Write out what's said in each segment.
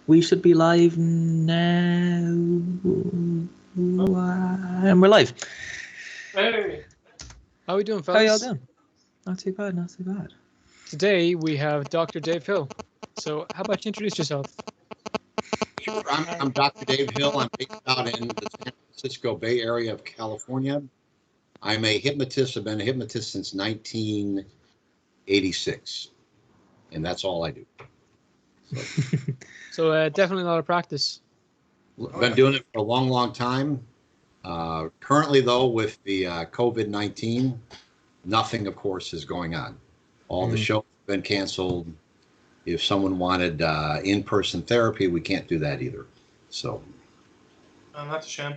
We should be live now. And we're live. Hey! How are we doing, How y'all fellas? doing? Not too bad, not too bad. Today we have Dr. Dave Hill. So how about you introduce yourself? Sure. I'm Dr. Dave Hill. I'm based out in the San Francisco Bay Area of California. I'm a hypnotist. I've been a hypnotist since 1986, and that's all I do. So definitely a lot of practice. Been doing it for a long, long time. Currently, though, with the COVID-19, nothing, of course, is going on. All the shows have been canceled. If someone wanted in-person therapy, we can't do that either. So, That's a shame.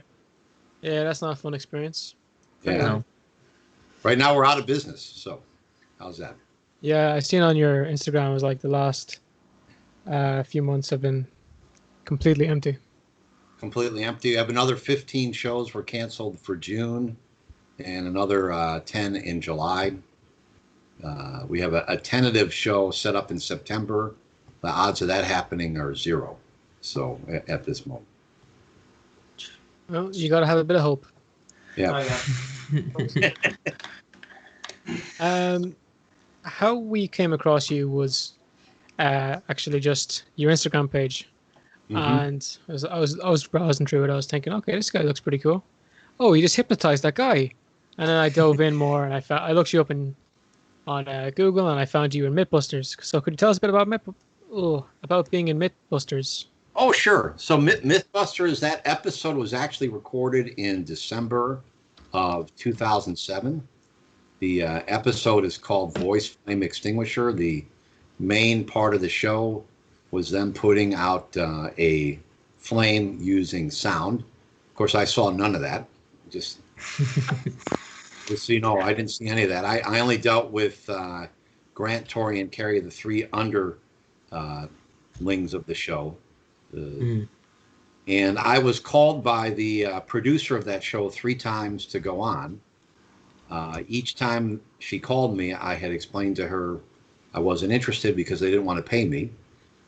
Yeah, that's not a fun experience. yeah. No. Right now, we're out of business. So, how's that? Yeah, I seen on your Instagram it was like the last few months have been completely empty. Completely empty. I have another 15 shows were canceled for June and another 10 in July. We have a tentative show set up in September. The odds of that happening are 0. So at this moment. Well, you got to have a bit of hope. Yeah. How we came across you was actually just your Instagram page. And I was browsing through it. I was thinking, okay, this guy looks pretty cool. Oh, he just hypnotized that guy. And then I dove in more, and I looked you up on Google, and I found you in Mythbusters. So could you tell us a bit about about being in Mythbusters? Oh, sure. So Mythbusters, that episode was actually recorded in December of 2007. The episode is called Voice Flame Extinguisher. The main part of the show was them putting out a flame using sound. Of course, I saw none of that. Just so you know, I didn't see any of that. I only dealt with Grant, Tori, and Carrie, the 3 underlings of the show. And I was called by the producer of that show 3 times to go on. Each time she called me, I had explained to her I wasn't interested because they didn't want to pay me.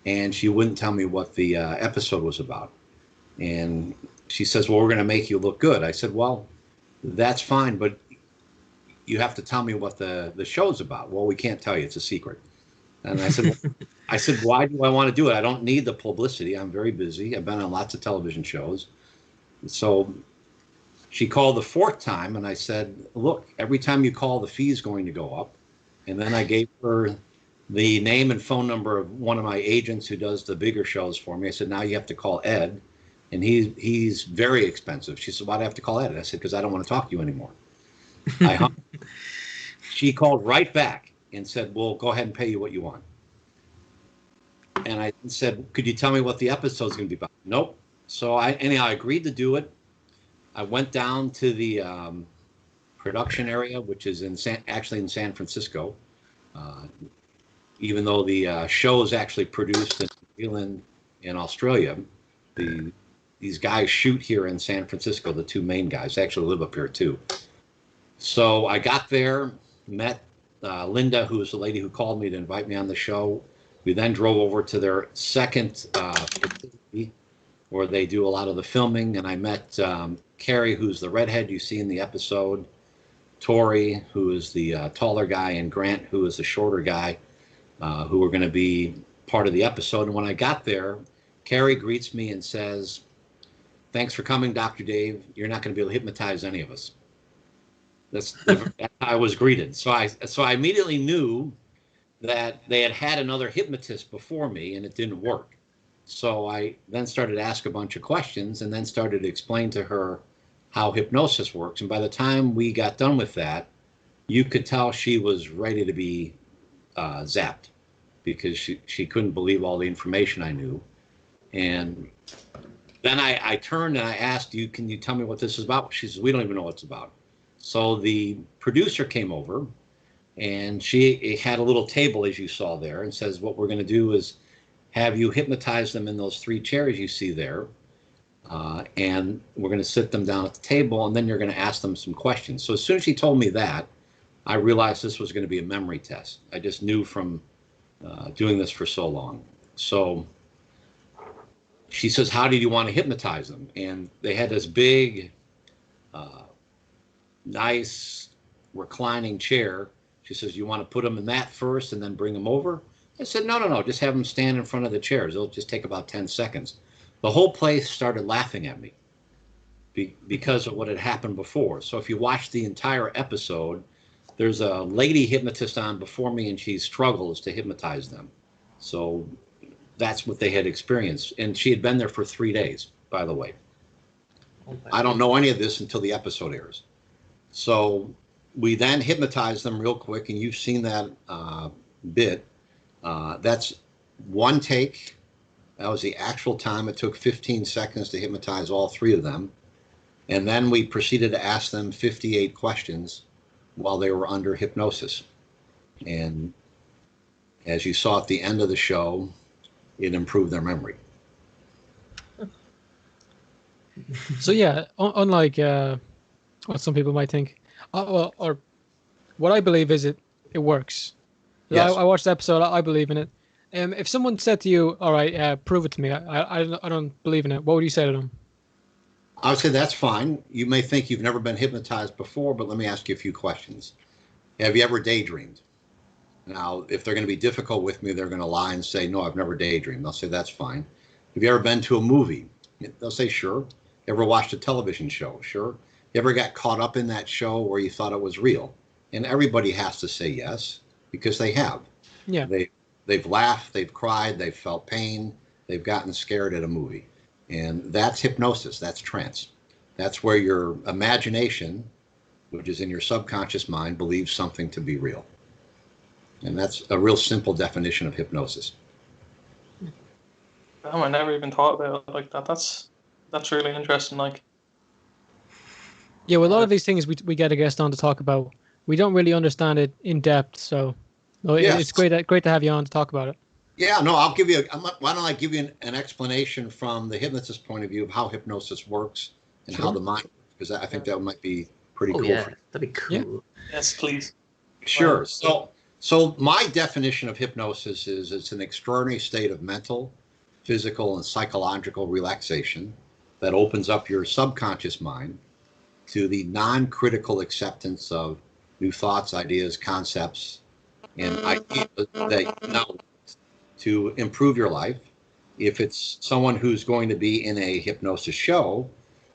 And she wouldn't tell me what the episode was about. And she says, well, we're going to make you look good. I said, well, that's fine, but you have to tell me what the show's about. Well, we can't tell you. It's a secret. And I said, why do I want to do it? I don't need the publicity. I'm very busy. I've been on lots of television shows. So she called the 4th time, and I said, look, every time you call, the fee's going to go up. And then I gave her the name and phone number of one of my agents who does the bigger shows for me. I said, now you have to call Ed, and he's very expensive. She said, why do I have to call Ed? I said, because I don't want to talk to you anymore. I hung. She called right back and said, well, go ahead and pay you what you want. And I said, could you tell me what the episode's going to be about? Nope. So I agreed to do it. I went down to the production area, which is actually in San Francisco. Even though the show is actually produced in New Zealand and Australia, these guys shoot here in San Francisco. The 2 main guys actually live up here too. So I got there, met Linda, who was the lady who called me to invite me on the show. We then drove over to their second facility where they do a lot of the filming, and I met Carrie, who's the redhead you see in the episode, Tori, who is the taller guy, and Grant, who is the shorter guy, who are going to be part of the episode. And when I got there, Carrie greets me and says, thanks for coming, Dr. Dave. You're not going to be able to hypnotize any of us. That's how I was greeted. So I immediately knew that they had another hypnotist before me, and it didn't work. So I then started to ask a bunch of questions and then started to explain to her how hypnosis works. And by the time we got done with that, you could tell she was ready to be zapped because she couldn't believe all the information I knew. And then I turned and I asked, can you tell me what this is about? She says, we don't even know what it's about. So the producer came over, and she had a little table, as you saw there, and says, what we're going to do is have you hypnotize them in those 3 chairs you see there. And we're going to sit them down at the table, and then you're going to ask them some questions. So as soon as she told me that, I realized this was going to be a memory test. I just knew from doing this for so long. So she says, how did you want to hypnotize them? And they had this big, nice reclining chair. She says, you want to put them in that first and then bring them over? I said, no, just have them stand in front of the chairs. It'll just take about 10 seconds. The whole place started laughing at me because of what had happened before. So if you watch the entire episode, there's a lady hypnotist on before me, and she struggles to hypnotize them. So that's what they had experienced. And she had been there for 3 days, by the way. I don't know any of this until the episode airs. So we then hypnotized them real quick, and you've seen that bit. That's one take. That was the actual time. It took 15 seconds to hypnotize all 3 of them. And then we proceeded to ask them 58 questions while they were under hypnosis. And as you saw at the end of the show, it improved their memory. So yeah, unlike what some people might think, or what I believe is it works. Yes. I watched the episode. I believe in it. If someone said to you, "All right, prove it to me," I don't believe in it. What would you say to them? I would say that's fine. You may think you've never been hypnotized before, but let me ask you a few questions. Have you ever daydreamed? Now, if they're going to be difficult with me, they're going to lie and say, no, I've never daydreamed. They'll say, that's fine. Have you ever been to a movie? They'll say, sure. You ever watched a television show? Sure. You ever got caught up in that show where you thought it was real? And everybody has to say yes, because they have. Yeah. They've laughed, they've cried, they've felt pain, they've gotten scared at a movie. And that's hypnosis, that's trance. That's where your imagination, which is in your subconscious mind, believes something to be real. And that's a real simple definition of hypnosis. Damn, I never even thought about it like that. That's really interesting. Like, Yeah, well, a lot of these things we get a guest on to talk about. We don't really understand it in depth, so Yes. it's great to have you on to talk about it. Yeah, no, I'll give you, why don't I give you an explanation from the hypnotist point of view of how hypnosis works and how the mind, because I think that might be pretty cool. Yeah, For you. that'd be cool. Yeah. yes, please. Sure. So my definition of hypnosis is it's an extraordinary state of mental, physical, and psychological relaxation that opens up your subconscious mind to the non-critical acceptance of new thoughts, ideas, concepts, and ideas that you know to improve your life. If it's someone who's going to be in a hypnosis show,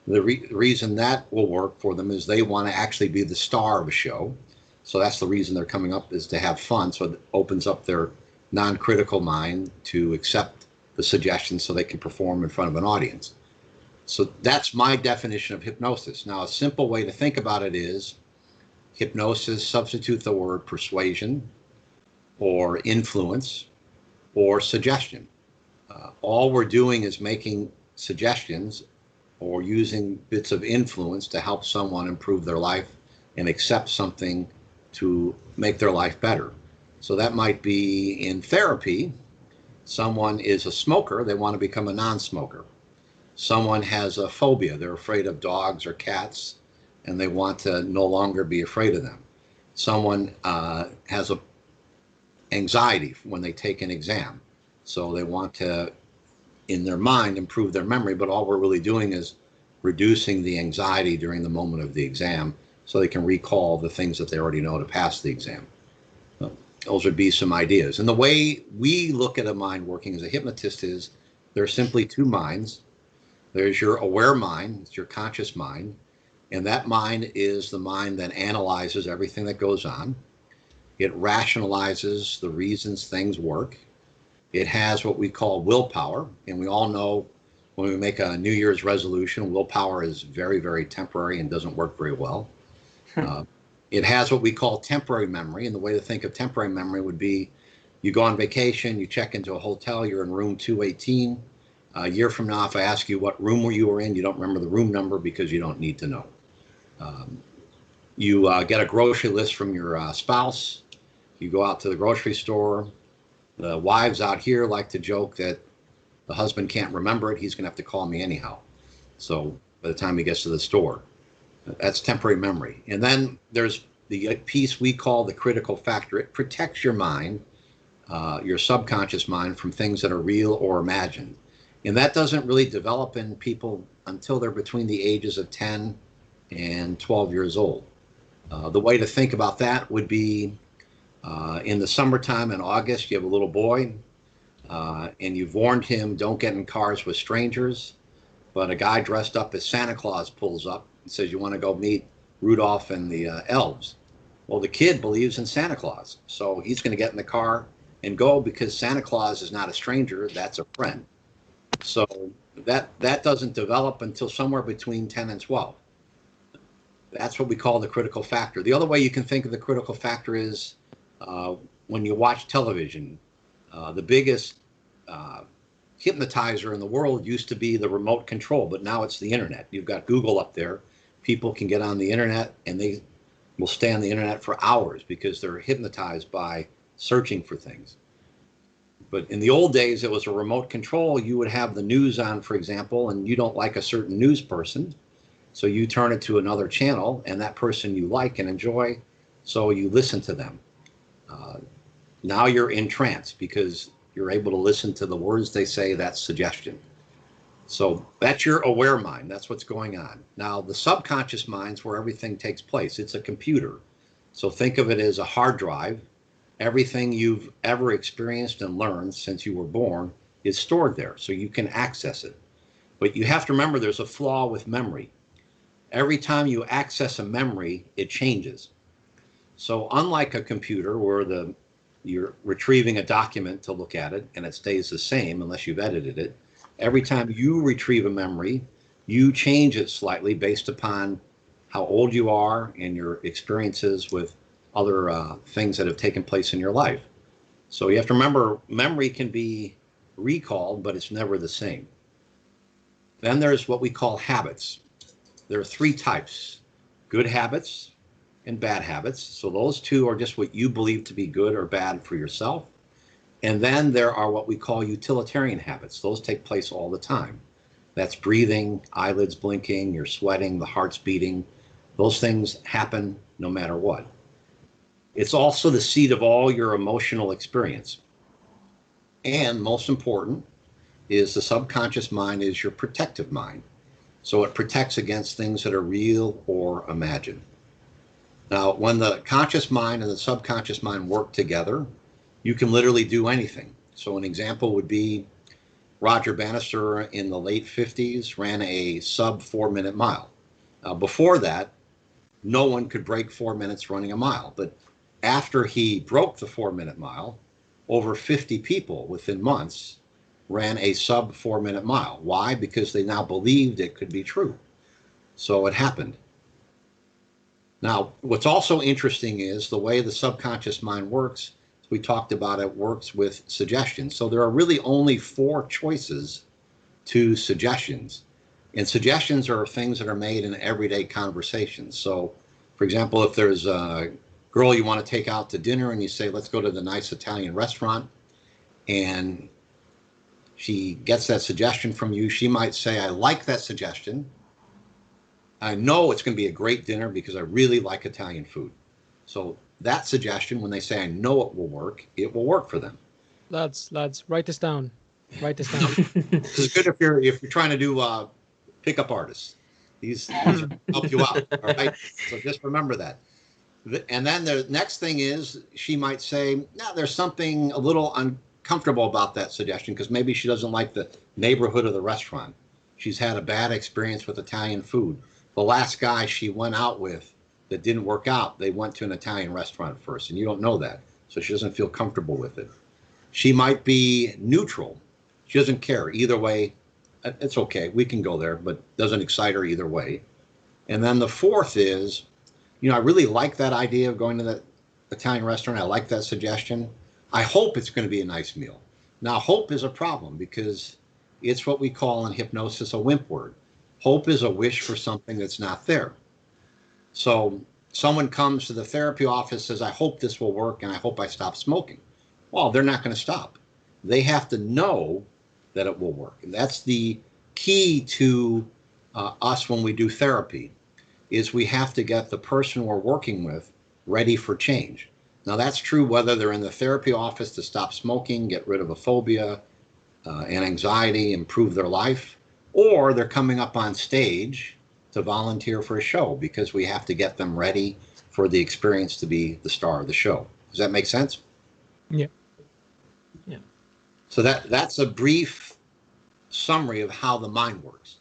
the reason that will work for them is they want to actually be the star of a show. So that's the reason they're coming up, is to have fun. So it opens up their non-critical mind to accept the suggestions so they can perform in front of an audience. So that's my definition of hypnosis. Now, a simple way to think about it is hypnosis, substitute the word persuasion or influence or suggestion. All we're doing is making suggestions or using bits of influence to help someone improve their life and accept something to make their life better. So that might be in therapy. Someone is a smoker, they want to become a non-smoker. Someone has a phobia, they're afraid of dogs or cats, and they want to no longer be afraid of them. Someone has a anxiety when they take an exam, so they want to, in their mind, improve their memory, but all we're really doing is reducing the anxiety during the moment of the exam so they can recall the things that they already know to pass the exam. Those would be some ideas. And the way we look at a mind working as a hypnotist is there are simply two minds. There's your aware mind, it's your conscious mind, and that mind is the mind that analyzes everything that goes on. It rationalizes the reasons things work. It has what we call willpower, and we all know when we make a New Year's resolution, willpower is very, very temporary and doesn't work very well. It has what we call temporary memory, and the way to think of temporary memory would be you go on vacation, you check into a hotel, you're in room 218. A year from now, if I ask you what room you were in, you don't remember the room number because you don't need to know. You get a grocery list from your spouse. You go out to the grocery store. The wives out here like to joke that the husband can't remember it. He's going to have to call me anyhow. So by the time he gets to the store, that's temporary memory. And then there's the piece we call the critical factor. It protects your mind, your subconscious mind, from things that are real or imagined. And that doesn't really develop in people until they're between the ages of 10 and 12 years old. The way to think about that would be in the summertime in August, you have a little boy and you've warned him, don't get in cars with strangers. But a guy dressed up as Santa Claus pulls up and says, you want to go meet Rudolph and the elves. Well, the kid believes in Santa Claus. So he's going to get in the car and go because Santa Claus is not a stranger, that's a friend. So that doesn't develop until somewhere between 10 and 12. That's what we call the critical factor. The other way you can think of the critical factor is when you watch television. The biggest hypnotizer in the world used to be the remote control, but now it's the internet. You've got Google up there. People can get on the internet and they will stay on the internet for hours because they're hypnotized by searching for things. But in the old days, it was a remote control. You would have the news on, for example, and you don't like a certain news person. So you turn it to another channel and that person you like and enjoy. So you listen to them. Now you're in trance because you're able to listen to the words they say. That's suggestion. So that's your aware mind. That's what's going on. Now, the subconscious mind's where everything takes place. It's a computer. So think of it as a hard drive. Everything you've ever experienced and learned since you were born is stored there, so you can access it. But you have to remember there's a flaw with memory. Every time you access a memory, it changes. So unlike a computer where you're retrieving a document to look at it and it stays the same unless you've edited it, every time you retrieve a memory, you change it slightly based upon how old you are and your experiences with other things that have taken place in your life. So you have to remember, memory can be recalled, but it's never the same. Then there's what we call habits. There are three types: good habits and bad habits. So those two are just what you believe to be good or bad for yourself. And then there are what we call utilitarian habits. Those take place all the time. That's breathing, eyelids blinking, you're sweating, the heart's beating. Those things happen no matter what. It's also the seat of all your emotional experience. And most important is the subconscious mind is your protective mind. So it protects against things that are real or imagined. Now, when the conscious mind and the subconscious mind work together, you can literally do anything. So an example would be Roger Bannister in the late 50s ran a sub 4-minute mile. Before that, no one could break 4 minutes running a mile. But after he broke the 4-minute mile, over 50 people within months ran a sub 4-minute mile. Why? Because they now believed it could be true. So it happened. Now, what's also interesting is the way the subconscious mind works. We talked about it works with suggestions. So there are really only 4 choices to suggestions. And suggestions are things that are made in everyday conversations. So, for example, if there's a girl you want to take out to dinner and you say, let's go to the nice Italian restaurant, and she gets that suggestion from you, she might say, I like that suggestion. I know it's going to be a great dinner because I really like Italian food. So that suggestion, when they say, I know it will work for them. Lads, write this down. Write this down. This is good if you're trying to do pickup artists. These help you out. All right. So just remember that. And then the next thing is she might say, no, there's something a little uncomfortable about that suggestion because maybe she doesn't like the neighborhood of the restaurant. She's had a bad experience with Italian food. The last guy she went out with that didn't work out, they went to an Italian restaurant first, and you don't know that. So she doesn't feel comfortable with it. She might be neutral. She doesn't care. Either way, it's okay. We can go there, but doesn't excite her either way. And then the fourth is, I really like that idea of going to that Italian restaurant. I like that suggestion. I hope it's going to be a nice meal. Now, hope is a problem because it's what we call in hypnosis a wimp word. Hope is a wish for something that's not there. So someone comes to the therapy office, says, I hope this will work and I hope I stop smoking. Well, they're not going to stop. They have to know that it will work. And that's the key to us when we do therapy, is we have to get the person we're working with ready for change. Now, that's true whether they're in the therapy office to stop smoking, get rid of a phobia, and anxiety, improve their life, or they're coming up on stage to volunteer for a show because we have to get them ready for the experience to be the star of the show. Does that make sense? Yeah. Yeah. So that's a brief summary of how the mind works,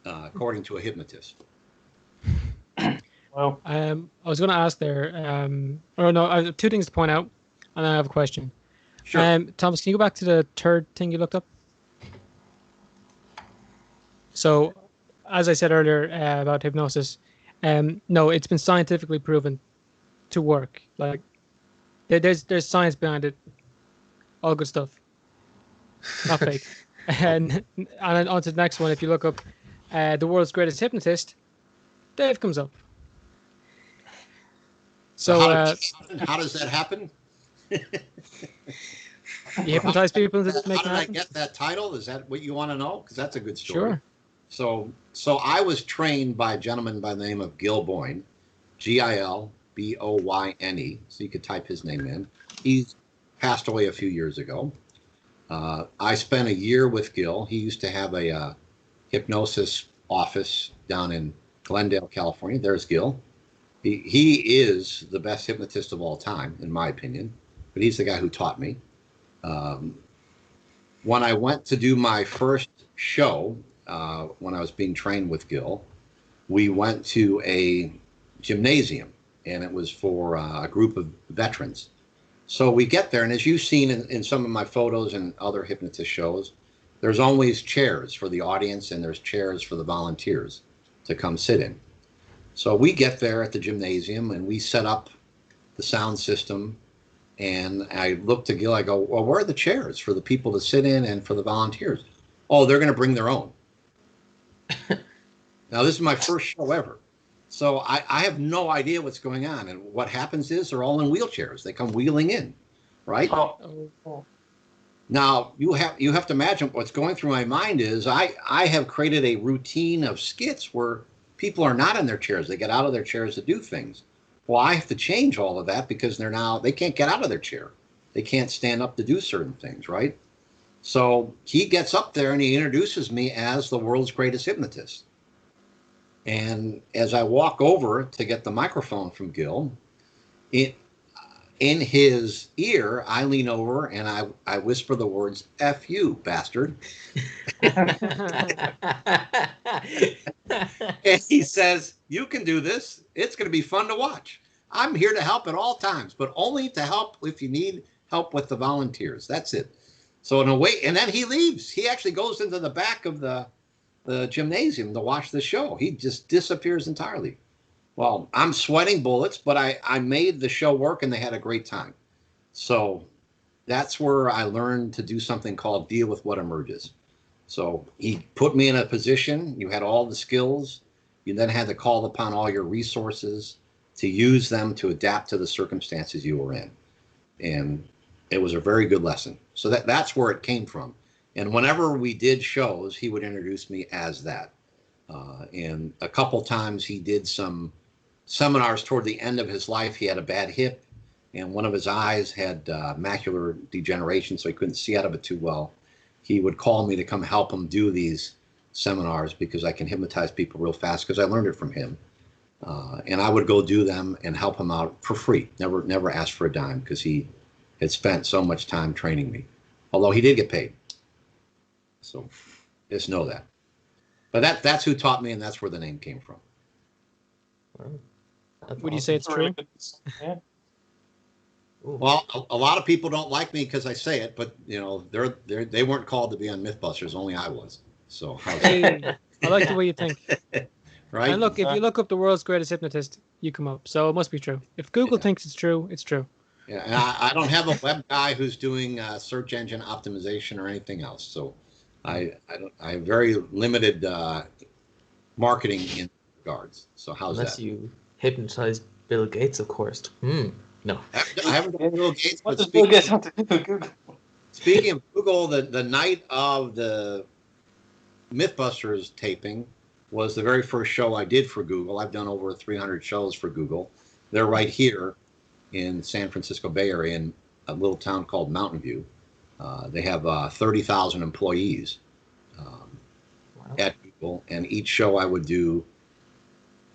according to a hypnotist. Well, I was going to ask there, or no, I have two things to point out, and then I have a question. Sure. Thomas, can you go back to the third thing you looked up? So, as I said earlier about hypnosis, no, it's been scientifically proven to work. Like, there's science behind it. All good stuff. Not fake. And on to the next one. If you look up the world's greatest hypnotist, Dave comes up. So how does that happen? you hypnotize people to make How did it I happen? get that title? Is that what you want to know? Because that's a good story. Sure. So I was trained by a gentleman by the name of Gil Boyne, Gilboyne. So you could type his name in. He's passed away a few years ago. I spent a year with Gil. He used to have a hypnosis office down in Glendale, California. There's Gil. He is the best hypnotist of all time, in my opinion. But he's the guy who taught me. When I went to do my first show, when I was being trained with Gil, we went to a gymnasium, and it was for a group of veterans. So we get there, and as you've seen in some of my photos and other hypnotist shows, there's always chairs for the audience, and there's chairs for the volunteers to come sit in. So we get there at the gymnasium, and we set up the sound system. And I look to Gil, I go, well, where are the chairs for the people to sit in and for the volunteers? Oh, they're going to bring their own. Now, this is my first show ever. So I have no idea what's going on. And what happens is they're all in wheelchairs. They come wheeling in, right? oh. Now, you have to imagine what's going through my mind is I have created a routine of skits where people are not in their chairs. They get out of their chairs to do things. Well, I have to change all of that because they can't get out of their chair. They can't stand up to do certain things, right? So he gets up there and he introduces me as the world's greatest hypnotist. And as I walk over to get the microphone from Gil, in his ear, I lean over and I whisper the words, "F you, bastard." And he says, "You can do this. It's going to be fun to watch. I'm here to help at all times, but only to help if you need help with the volunteers. That's it." So in a way, and then he leaves. He actually goes into the back of the gymnasium to watch the show. He just disappears entirely. Well, I'm sweating bullets, but I made the show work and they had a great time. So that's where I learned to do something called deal with what emerges. So he put me in a position. You had all the skills. You then had to call upon all your resources to use them to adapt to the circumstances you were in. And it was a very good lesson. So that's where it came from. And whenever we did shows, he would introduce me as that. And a couple times he did some seminars toward the end of his life. He had a bad hip, and one of his eyes had macular degeneration, so he couldn't see out of it too well. He would call me to come help him do these seminars because I can hypnotize people real fast because I learned it from him. And I would go do them and help him out for free. Never asked for a dime because he had spent so much time training me. Although he did get paid. So just know that. But that's who taught me, and that's where the name came from. Would you say it's true? Yeah. Well, a lot of people don't like me because I say it, but they weren't called to be on MythBusters. Only I was. So Hey, I like the way you think. right? And look, if you look up the world's greatest hypnotist, you come up. So it must be true. If Google thinks it's true, it's true. Yeah, and I don't have a web guy who's doing search engine optimization or anything else. So I have very limited marketing in regards. So how's Unless that? you hypnotized Bill Gates, of course. No. I haven't done Bill Gates, What but does Bill Gates have to do with Google? speaking of Google, the night of the MythBusters taping was the very first show I did for Google. I've done over 300 shows for Google. They're right here in San Francisco Bay Area in a little town called Mountain View. They have 30,000 employees Wow. at Google, and each show I would do,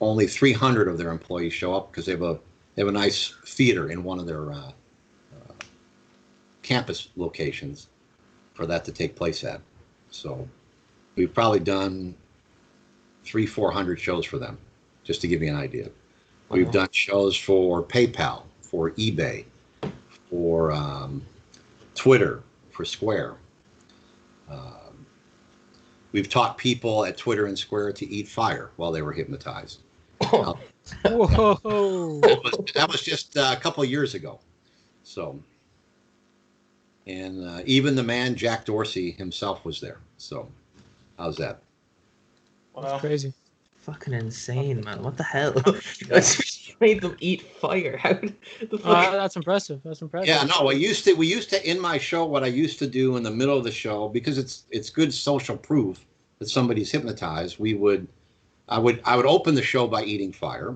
only 300 of their employees show up because they have a nice theater in one of their campus locations for that to take place at. So we've probably done 300-400 shows for them, just to give you an idea. We've done shows for PayPal, for eBay, for Twitter, for Square. We've taught people at Twitter and Square to eat fire while they were hypnotized. Oh, Whoa! That was just a couple of years ago. So, and even the man Jack Dorsey himself was there. So, how's that? That's Wow. crazy. fucking insane, man. What the hell? You made them eat fire. How the fuck? That's impressive. That's impressive. Yeah, no, we used to in my show, what I used to do in the middle of the show, because it's good social proof that somebody's hypnotized, I would open the show by eating fire,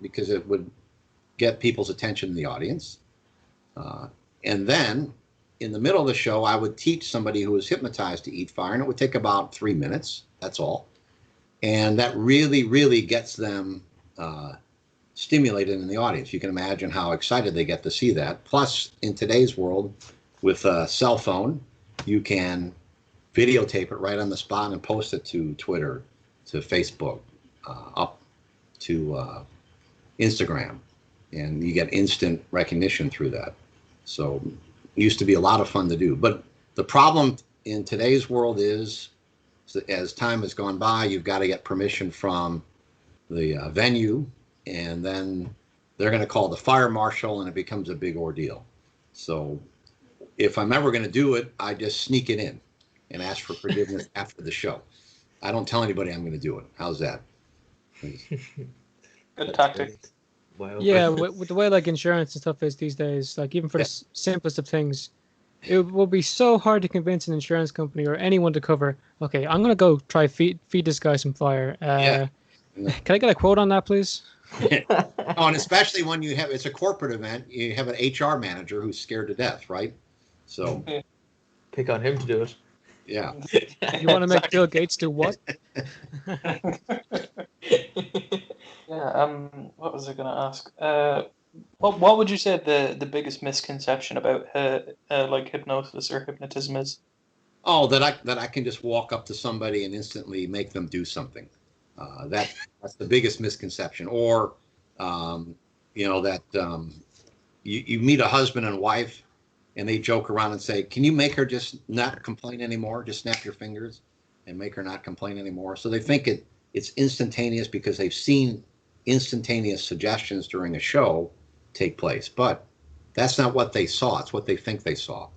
because it would get people's attention in the audience. And then in the middle of the show, I would teach somebody who was hypnotized to eat fire, and it would take about 3 minutes. That's all. And that really, really gets them stimulated in the audience. You can imagine how excited they get to see that. Plus, in today's world, with a cell phone, you can videotape it right on the spot and post it to Twitter, to Facebook, up to Instagram, and you get instant recognition through that. So it used to be a lot of fun to do. But the problem in today's world is, as time has gone by, you've got to get permission from the venue, and then they're going to call the fire marshal, and it becomes a big ordeal. So if I'm ever going to do it, I just sneak it in and ask for forgiveness after the show. I don't tell anybody I'm going to do it. How's that? Good tactic. Wow. Yeah, with the way like insurance and stuff is these days, like even for the simplest of things, it will be so hard to convince an insurance company or anyone to cover. Okay, I'm gonna go try feed this guy some fire. Can I get a quote on that, please? Oh, and especially when it's a corporate event, you have an HR manager who's scared to death, right? So Pick on him to do it. yeah. You want to make Bill Gates do what? Yeah. What was I going to ask? What would you say the biggest misconception about like hypnosis or hypnotism is? Oh, that I can just walk up to somebody and instantly make them do something. That's the biggest misconception. Or that you meet a husband and wife, and they joke around and say, "Can you make her just not complain anymore? Just snap your fingers and make her not complain anymore." So they think it's instantaneous because they've seen instantaneous suggestions during a show take place, but that's not what they saw. It's what they think they saw.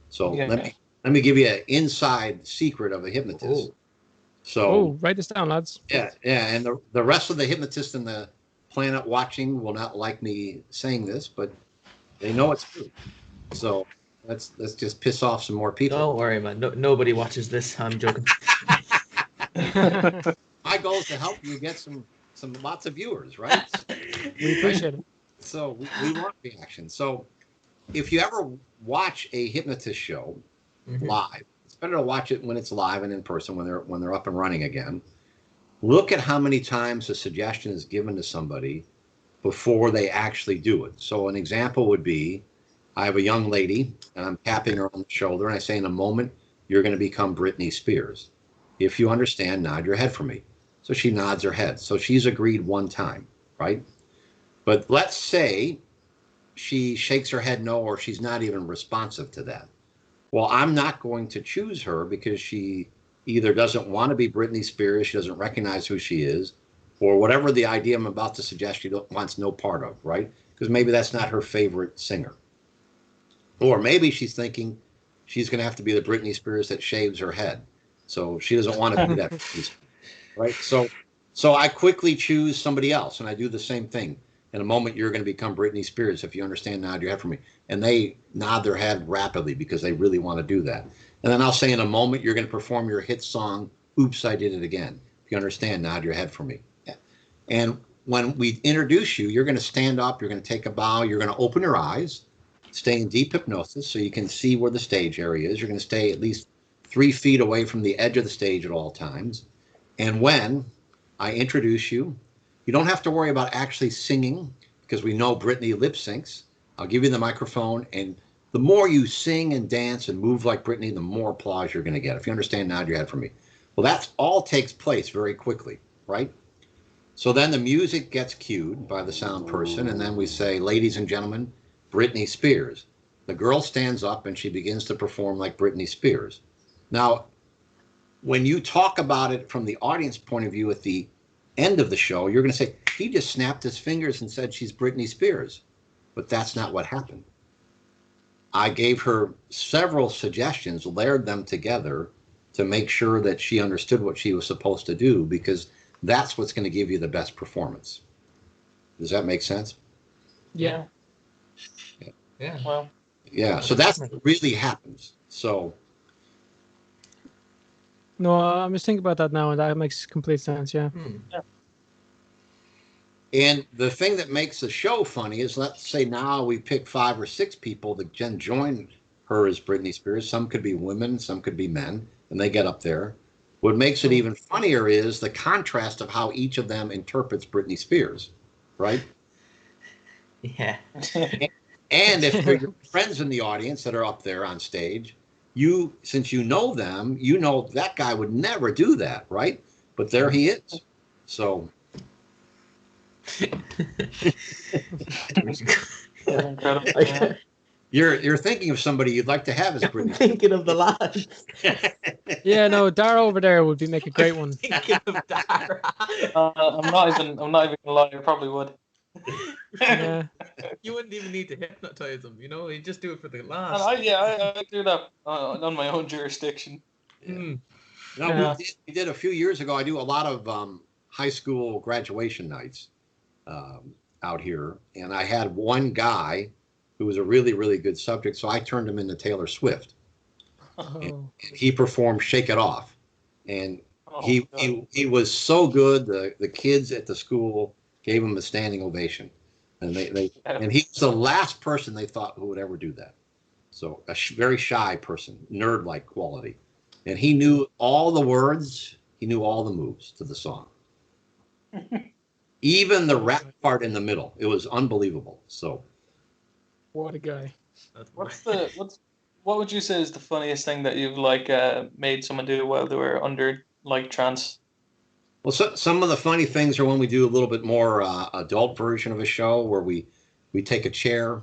So let me give you an inside secret of a hypnotist. Oh. So write this down, lads. yeah, and the rest of the hypnotists in the planet watching will not like me saying this, but they know it's true. So let's just piss off some more people. Don't worry, man. Nobody watches this. I'm joking. My goal is to help you get some lots of viewers, right? We appreciate it. So we want reaction. So if you ever watch a hypnotist show live, it's better to watch it when it's live and in person, when they're up and running again. Look at how many times a suggestion is given to somebody before they actually do it. So an example would be, I have a young lady and I'm tapping her on the shoulder and I say, in a moment, you're going to become Britney Spears. If you understand, nod your head for me. So she nods her head. So she's agreed one time, right? But let's say she shakes her head no, or she's not even responsive to that. Well, I'm not going to choose her because she either doesn't want to be Britney Spears, she doesn't recognize who she is, or whatever the idea I'm about to suggest she wants no part of, right? Because maybe that's not her favorite singer. Or maybe she's thinking she's going to have to be the Britney Spears that shaves her head. So she doesn't want to be that, right? So I quickly choose somebody else, and I do the same thing. In a moment, you're going to become Britney Spears. If you understand, nod your head for me. And they nod their head rapidly because they really want to do that. And then I'll say, in a moment, you're going to perform your hit song, Oops, I Did It Again. If you understand, nod your head for me. Yeah. And when we introduce you, you're going to stand up, you're going to take a bow, you're going to open your eyes, stay in deep hypnosis so you can see where the stage area is. You're going to stay at least 3 feet away from the edge of the stage at all times. And when I introduce you, you don't have to worry about actually singing because we know Brittany lip syncs. I'll give you the microphone, and the more you sing and dance and move like Brittany, the more applause you're going to get. If you understand, nod your head for me. Well, that all takes place very quickly, right? So then the music gets cued by the sound person, and then we say, ladies and gentlemen, Britney Spears. The girl stands up and she begins to perform like Britney Spears. Now, when you talk about it from the audience point of view at the end of the show, you're going to say, he just snapped his fingers and said she's Britney Spears. But that's not what happened. I gave her several suggestions, layered them together to make sure that she understood what she was supposed to do, because that's what's going to give you the best performance. Does that make sense? Yeah. Yeah. Well, Yeah. So that's what really happens. So. No, I'm just thinking about that now, and that makes complete sense. Yeah. And the thing that makes the show funny is, let's say now we pick 5 or 6 people that can join her as Britney Spears. Some could be women, some could be men, and they get up there. What makes it even funnier is the contrast of how each of them interprets Britney Spears, right? Yeah. And if they're your friends in the audience that are up there on stage, you, since you know them, you know that guy would never do that, right? But there he is. So. incredible. Yeah. You're thinking of somebody you'd like to have as Britney. Thinking of the lads. Yeah, no, Dara over there would make a great one. Thinking of Dara. I'm not even gonna lie. I probably would. Yeah. You wouldn't even need to hypnotize them, you know? You just do it for the And lads. I do that on my own jurisdiction. Mm. No, Yeah. we did a few years ago. I do a lot of high school graduation nights out here, and I had one guy who was a really, really good subject, so I turned him into Taylor Swift. Oh. And he performed "Shake It Off," and Oh, he was so good. The kids at the school gave him a standing ovation, and and he was the last person they thought who would ever do that. So a very shy person, nerd-like quality, and he knew all the words. He knew all the moves to the song. Even the rap part in the middle. It was unbelievable. So What a guy. what would you say is the funniest thing that you've made someone do while they were under trance? well, some of the funny things are when we do a little bit more adult version of a show where we take a chair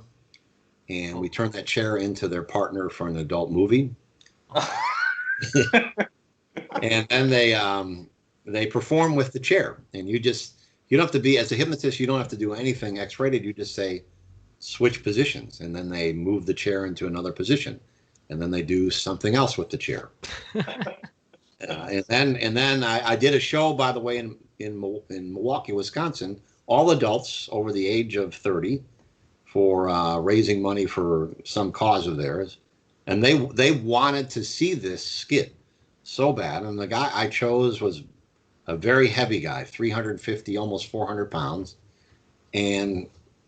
and we turn that chair into their partner for an adult movie. And then they perform with the chair, and you don't have to be, as a hypnotist, you don't have to do anything X-rated. You just say, switch positions, and then they move the chair into another position, and then they do something else with the chair. And then I did a show, by the way, in Milwaukee, Wisconsin, all adults over the age of 30 for raising money for some cause of theirs, and they wanted to see this skit so bad, and the guy I chose was a very heavy guy, 350, almost 400 pounds. And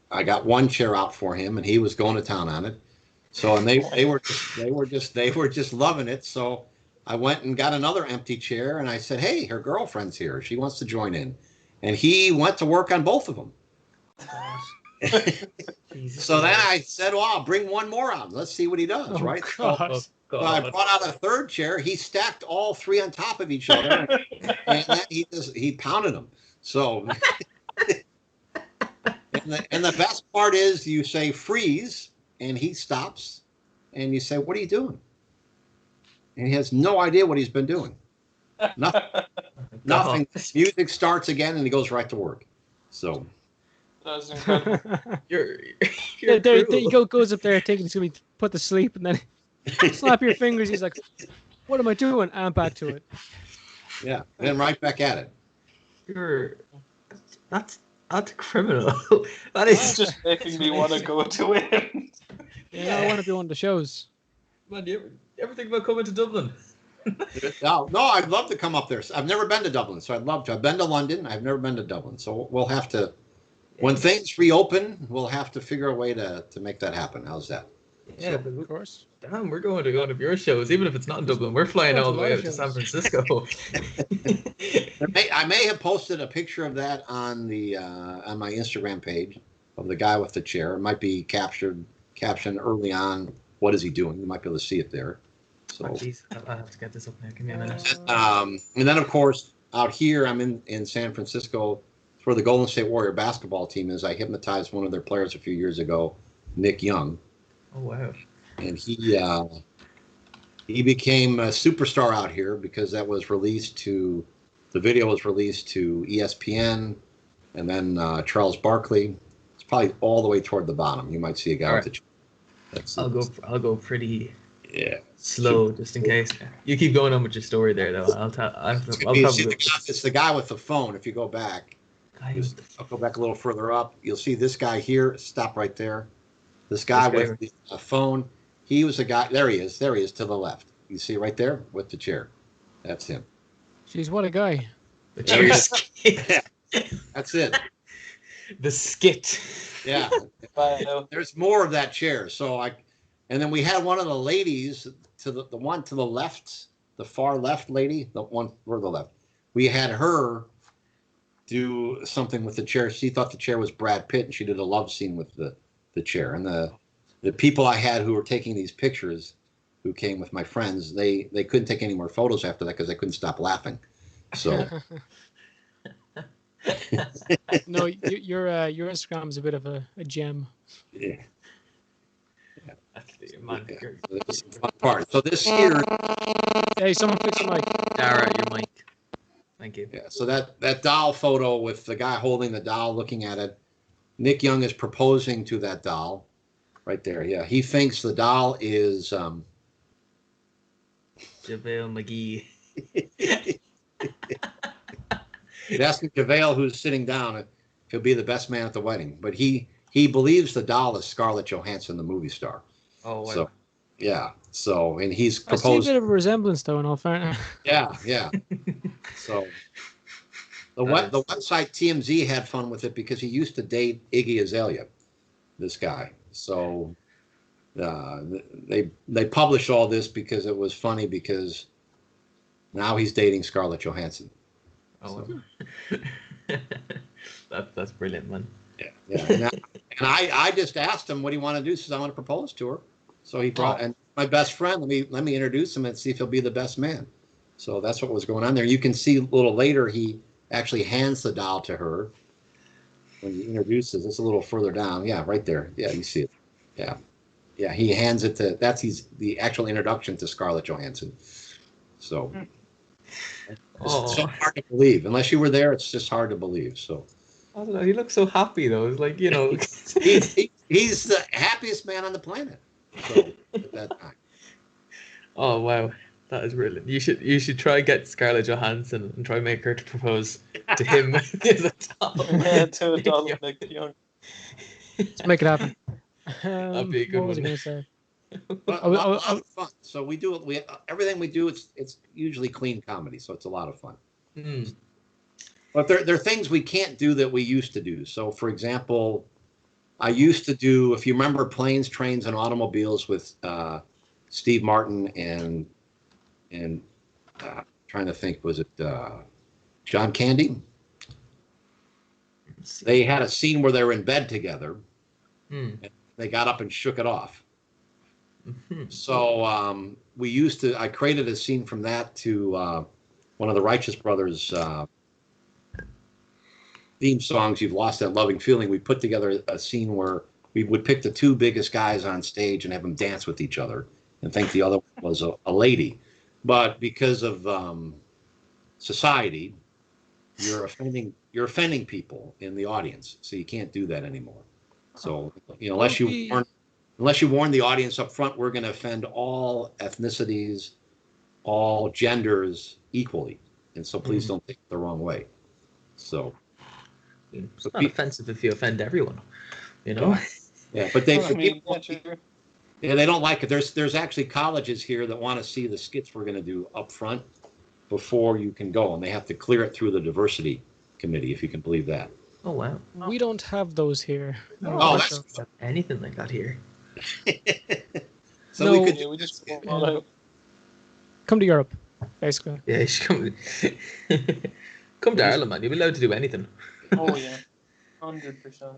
I got one chair out for him, and he was going to town on it. So, and they were just loving it. So I went and got another empty chair, and I said, hey, her girlfriend's here. She wants to join in. And he went to work on both of them. So then I said, well, I'll bring one more out. Let's see what he does, Oh, right? God. So I brought out a third chair. He stacked all 3 on top of each other, and then he pounded them. So, and the best part is you say freeze, and he stops, and you say, "What are you doing?" And he has no idea what he's been doing. Nothing. Music starts again, and he goes right to work. So. That's incredible. You're there cruel. he goes up there thinking he's going to be put to sleep, and then slap your fingers. He's like, what am I doing? And back to it. Yeah, and then right back at it. That's criminal. That It's is just making me want to go to it. Yeah, I want to be on the shows. Man, you ever think about coming to Dublin? No, I'd love to come up there. I've never been to Dublin, so I'd love to. I've been to London. I've never been to Dublin, so we'll have to when things reopen, we'll have to figure a way to make that happen. How's that? Yeah, So- but Of course. damn, we're going to one of your shows, even if it's not in Dublin. We're flying Going to all the way live out to shows. San Francisco. I may have posted a picture of that on my Instagram page of the guy with the chair. It might be captioned early on. What is he doing? You might be able to see it there. So, Oh, jeez, I have to get this up now. Give me a minute. and then of course out here, I'm in San Francisco. It's where the Golden State Warrior basketball team is. I hypnotized one of their players a few years ago, Nick Young, Oh wow. and he became a superstar out here because the video was released to ESPN, and then Charles Barkley. It's probably all the way toward the bottom. You might see a guy with the. I'll go pretty Yeah. slow just in case. You keep going on with your story there though. I'll probably. It's the guy with the phone. If you go back, I'll go back a little further up. You'll see this guy here. Stop right there. This guy with the phone. He was a guy. There he is. There he is to the left. You see right there with the chair. That's him. Jeez, what a guy. The chair skit. That's it. The skit. Yeah. There's more of that chair. And then we had one of the ladies the one to the left, the far left lady, the one further left. We had her do something with the chair. She thought the chair was Brad Pitt, and she did a love scene with the chair. And the people I had who were taking these pictures, who came with my friends, they couldn't take any more photos after that because they couldn't stop laughing. So. No, your Instagram is a bit of a gem. Yeah. Man, This is the fun part. So this here. Hey, someone fix the mic. Dara, your mic. Thank you. Yeah. So that doll photo with the guy holding the doll, looking at it. Nick Young is proposing to that doll, right there. Yeah, he thinks the doll is. JaVale McGee. He's asking JaVale, who's sitting down, if he'll be the best man at the wedding. But he believes the doll is Scarlett Johansson, the movie star. Oh, wow. So, yeah. So, and he's I see a proposed. bit of a resemblance, though, in all fairness. Yeah. So, the website TMZ had fun with it because he used to date Iggy Azalea, this guy. So, they published all this because it was funny because now he's dating Scarlett Johansson. Oh, wow. That's brilliant, man. Yeah. And I just asked him what he wanted to do. He says, I want to propose to her. So he brought and my best friend. Let me introduce him and see if he'll be the best man. So that's what was going on there. You can see a little later he actually hands the doll to her when he introduces. It's a little further down. Yeah, right there. Yeah, you see it. Yeah. He hands it to. That's the actual introduction to Scarlett Johansson. So. It's so hard to believe. Unless you were there, it's just hard to believe. So. I don't know. He looks so happy though. It's like, he's the happiest man on the planet. So at that time. Oh wow, that is brilliant. You should try get Scarlett Johansson and try make her to propose to him as a doll. To a doll of Nick Young. Let's make it happen. That'd be a good what was I one. going to say? But a lot of fun. So we do it. Everything we do, it's usually clean comedy. So it's a lot of fun. Mm. But there are things we can't do that we used to do. So, for example, I used to do, if you remember, Planes, Trains, and Automobiles with Steve Martin and trying to think, was it John Candy? They had a scene where they were in bed together. Mm. And they got up and shook it off. Mm-hmm. So I created a scene from that to one of the Righteous Brothers theme songs, You've Lost That Loving Feeling. We put together a scene where we would pick the two biggest guys on stage and have them dance with each other and think the other one was a lady. But because of society, you're offending people in the audience, so you can't do that anymore. So unless you warn the audience up front, we're going to offend all ethnicities, all genders equally, and so please don't take it the wrong way. So. It's not offensive if you offend everyone, Yeah, but they don't like it. There's actually colleges here that want to see the skits we're going to do up front before you can go, and they have to clear it through the diversity committee, if you can believe that. Oh wow. We don't have those here. Oh, We that's don't have anything like that here. so No. we could Yeah, do we this. just roll out. Come to Europe, basically. Yeah, you should come. Come to Ireland, man. You'll be allowed to do anything. Oh yeah, 100%.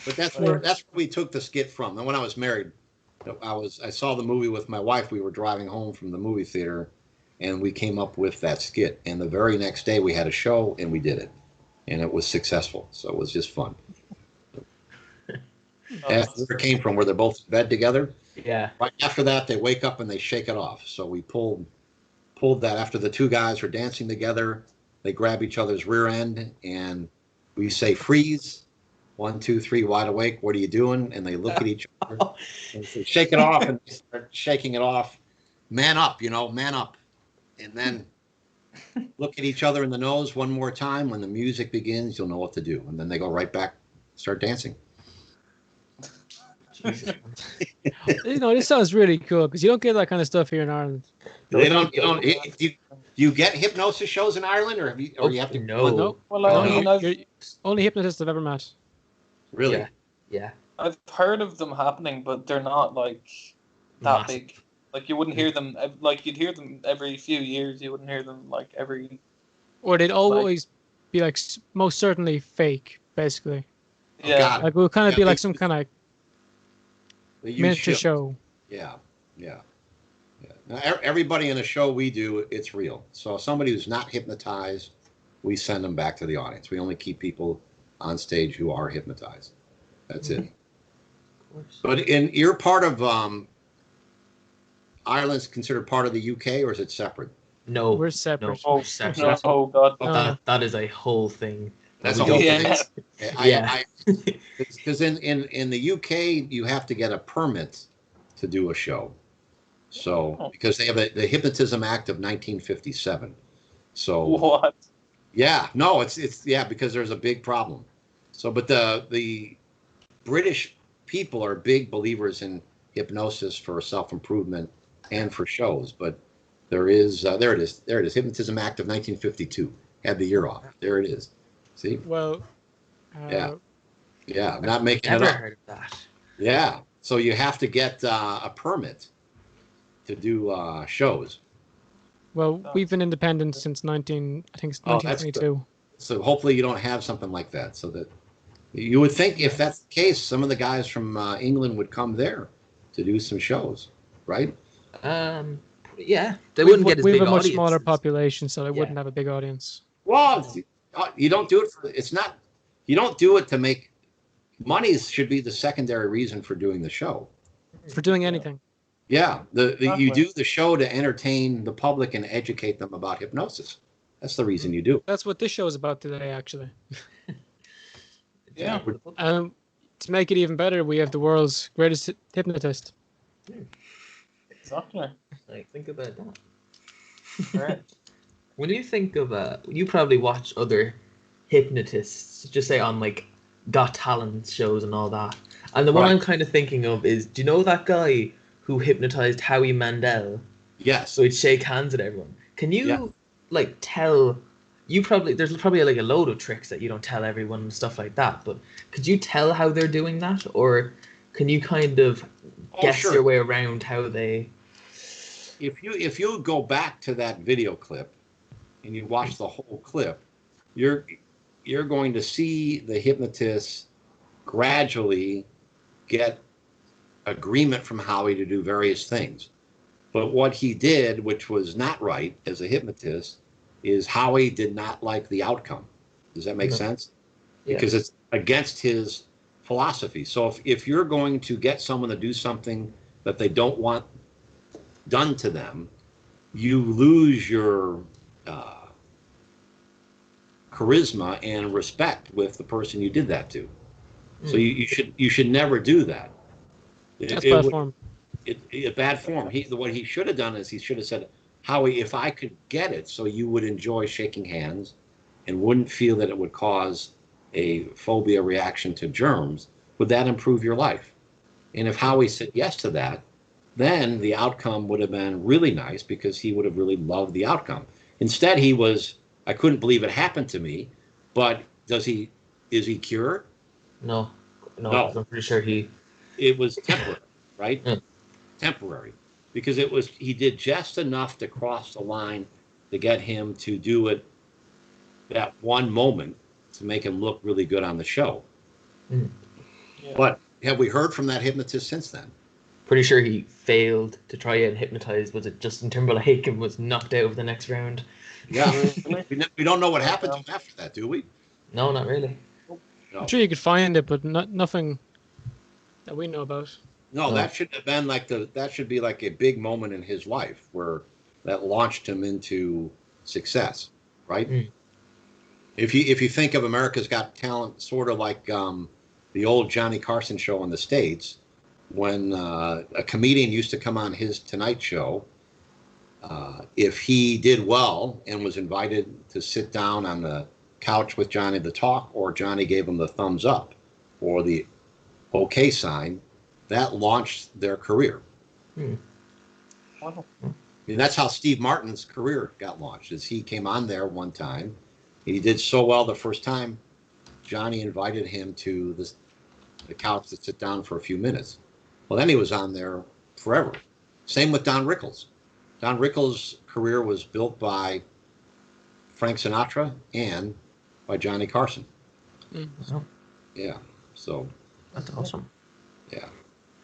But that's Yeah. where we took the skit from. And when I was married, I saw the movie with my wife. We were driving home from the movie theater, and we came up with that skit. And the very next day, we had a show, and we did it, and it was successful. So it was just fun. That's where it came from, where they're both in bed together. Yeah. Right after that, they wake up and they shake it off. So we pulled that after the two guys are dancing together. They grab each other's rear end, and we say freeze. 1, 2, 3, wide awake. What are you doing? And they look at each other and say, shake it off, and they start shaking it off. Man up, man up. And then look at each other in the nose one more time. When the music begins, you'll know what to do. And then they go right back, start dancing. Jesus. This sounds really cool because you don't get that kind of stuff here in Ireland. They don't. Do you get hypnosis shows in Ireland, or you have to? No. No. Well, I mean, Only hypnotists I've ever met. Really? Yeah. Yeah. I've heard of them happening, but they're not like that Massive. big. Like you wouldn't hear them. Like you'd hear them every few years. You wouldn't hear them like every. Or they'd always be like most certainly fake, basically. Yeah. God. Like it would kind of Yeah, be like they- some kind of They use miniature ships. show. Yeah. Now, everybody in a show we do, it's real. So somebody who's not hypnotized, we send them back to the audience. We only keep people on stage who are hypnotized. That's it. Of course. But you're part of Ireland's considered part of the UK, or is it separate? No. We're separate. Oh, We're separate. no, God. That is a whole thing. That's We a whole don't- thing. Yeah. Because in the UK you have to get a permit to do a show. So because they have the Hypnotism Act of 1957. So What? yeah, no, it's because there's a big problem. So but the British people are big believers in hypnosis for self-improvement and for shows, but there is there it is Hypnotism Act of 1952. Had the year off. There it is. See? Well, Yeah, not making Never it up. heard of that. Yeah, so you have to get a permit to do shows. well, we've been independent since I think it's Oh, that's 1922. So hopefully you don't have something like that. So that you would think if that's the case, some of the guys from England would come there to do some shows, right? Yeah, they wouldn't get as we big have a much smaller audiences. population, so they Yeah. wouldn't have a big audience. Well, you don't do it for. It's not. You don't do it to make money. Should be the secondary reason for doing the show. For doing anything. Yeah, you Exactly. do the show to entertain the public and educate them about hypnosis. That's the reason you do it. That's what this show is about today, actually. Yeah. To make it even better, we have the world's greatest hypnotist. Exactly. Like, think about that. Right. When you think of you probably watch other hypnotists, just say on like Got Talent shows and all that. And the one Right. I'm kind of thinking of is, do you know that guy who hypnotized Howie Mandel? Yes. So he'd shake hands with everyone. Can you Yeah. like tell? There's probably like a load of tricks that you don't tell everyone and stuff like that. But could you tell how they're doing that, or can you kind of guess sure. your way around how they? If you go back to that video clip and you watch the whole clip, you're going to see the hypnotist gradually get agreement from Howie to do various things. But what he did, which was not right as a hypnotist, is Howie did not like the outcome. Does that make No. sense? Yeah. Because it's against his philosophy. So if you're going to get someone to do something that they don't want done to them, you lose your charisma and respect with the person you did that to. So you should never do that. That's bad form. Bad form. What he should have done is he should have said, Howie, if I could get it so you would enjoy shaking hands and wouldn't feel that it would cause a phobia reaction to germs, would that improve your life? And if Howie said yes to that, then the outcome would have been really nice because he would have really loved the outcome. Instead, I couldn't believe it happened to me, but Is he cured? No, No. 'cause I'm pretty sure he. It was temporary, right? Yeah. Temporary, because he did just enough to cross the line to get him to do it that one moment to make him look really good on the show. Mm. Yeah. But have we heard from that hypnotist since then? Pretty sure he failed to try and hypnotize. Was it Justin Timberlake and was knocked out of the next round? Yeah. Really? We don't know what happened to him after that, do we? No, not really. No. I'm sure you could find it, but nothing that we know about. No, No. that should have been that should be like a big moment in his life where that launched him into success, right? Mm. If you think of America's Got Talent, sort of like the old Johnny Carson show in the States, when a comedian used to come on his Tonight Show, if he did well and was invited to sit down on the couch with Johnny to talk, or Johnny gave him the thumbs up or the okay sign, that launched their career. Hmm. Wow. And that's how Steve Martin's career got launched. Is he came on there one time, he did so well the first time, Johnny invited him to the couch to sit down for a few minutes. Well, then he was on there forever. Same with Don Rickles. Don Rickles' career was built by Frank Sinatra and by Johnny Carson. Mm. Oh, Yeah. So that's awesome. yeah.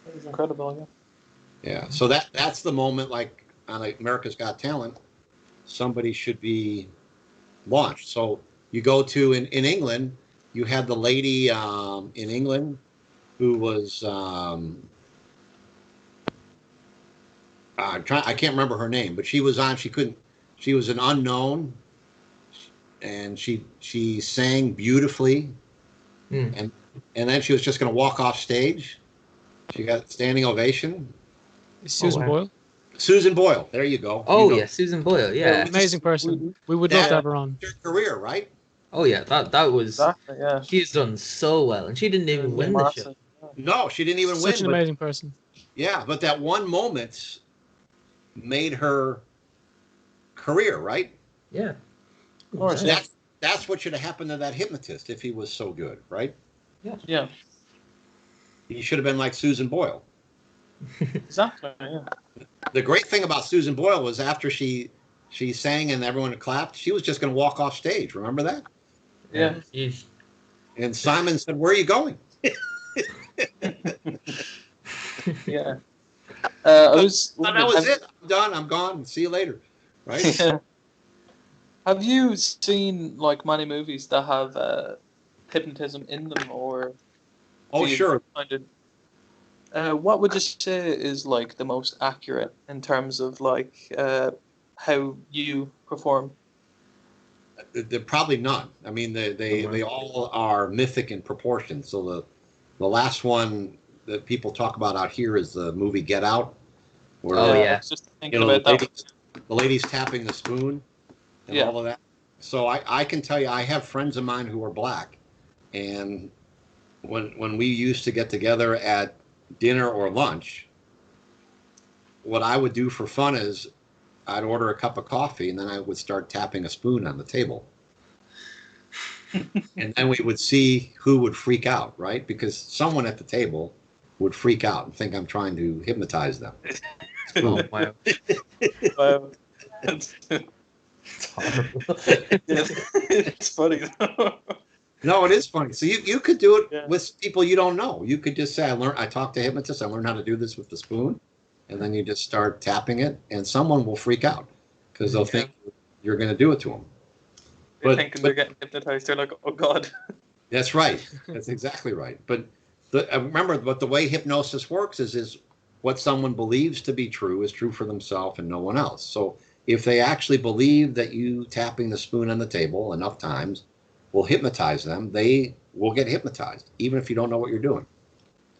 That was incredible, yeah. Yeah. So that's the moment, like on America's Got Talent, somebody should be launched. So you go to in England, you had the lady in England who was I can't remember her name, but she was on. She was an unknown, and she sang beautifully, Mm. and then she was just going to walk off stage. She got standing ovation. Susan wow. Boyle. Susan Boyle. There you go. Oh You know yeah, Susan Boyle. Yeah. Amazing person. We would love to have her on. her career, right? Oh yeah, that was. Exactly, yeah. She's done so well, and she didn't even win the show. Massive. No, she didn't even Such win. an But, amazing person. yeah, but that one moment made her career, right? Yeah. Of course, yeah. That's what should have happened to that hypnotist if he was so good, right? Yeah, He should have been like Susan Boyle. exactly, yeah. The great thing about Susan Boyle was after she sang and everyone clapped, she was just going to walk off stage. Remember that? Yeah. Sheesh. And Simon said, "Where are you going?" Yeah. I was. Oh, that was it. I'm done. I'm gone. See you later. Right? Yeah. Have you seen like many movies that have hypnotism in them, or? Oh, do you sure. find it, what would you say is like the most accurate in terms of like how you perform? They're probably none. I mean, they all are mythic in proportion. So the last one that people talk about out here is the movie Get Out, where Oh, yeah. I was just thinking you know, about that. the lady's tapping the spoon and Yeah. all of that. So I can tell you, I have friends of mine who are black, and when we used to get together at dinner or lunch, what I would do for fun is I'd order a cup of coffee and then I would start tapping a spoon on the table. And then we would see who would freak out, right? Because someone at the table would freak out and think I'm trying to hypnotize them. Oh wow. It's It's horrible. it's funny though. No, it is funny. So you could do it Yeah. with people you don't know. You could just say, I talked to hypnotists, I learned how to do this with the spoon. And then you just start tapping it and someone will freak out because they'll think you're going to do it to them. They're thinking they're getting hypnotized. They're like, oh god. That's right. That's exactly right. But remember, the way hypnosis works is what someone believes to be true is true for themselves and no one else. So if they actually believe that you tapping the spoon on the table enough times will hypnotize them, they will get hypnotized, even if you don't know what you're doing.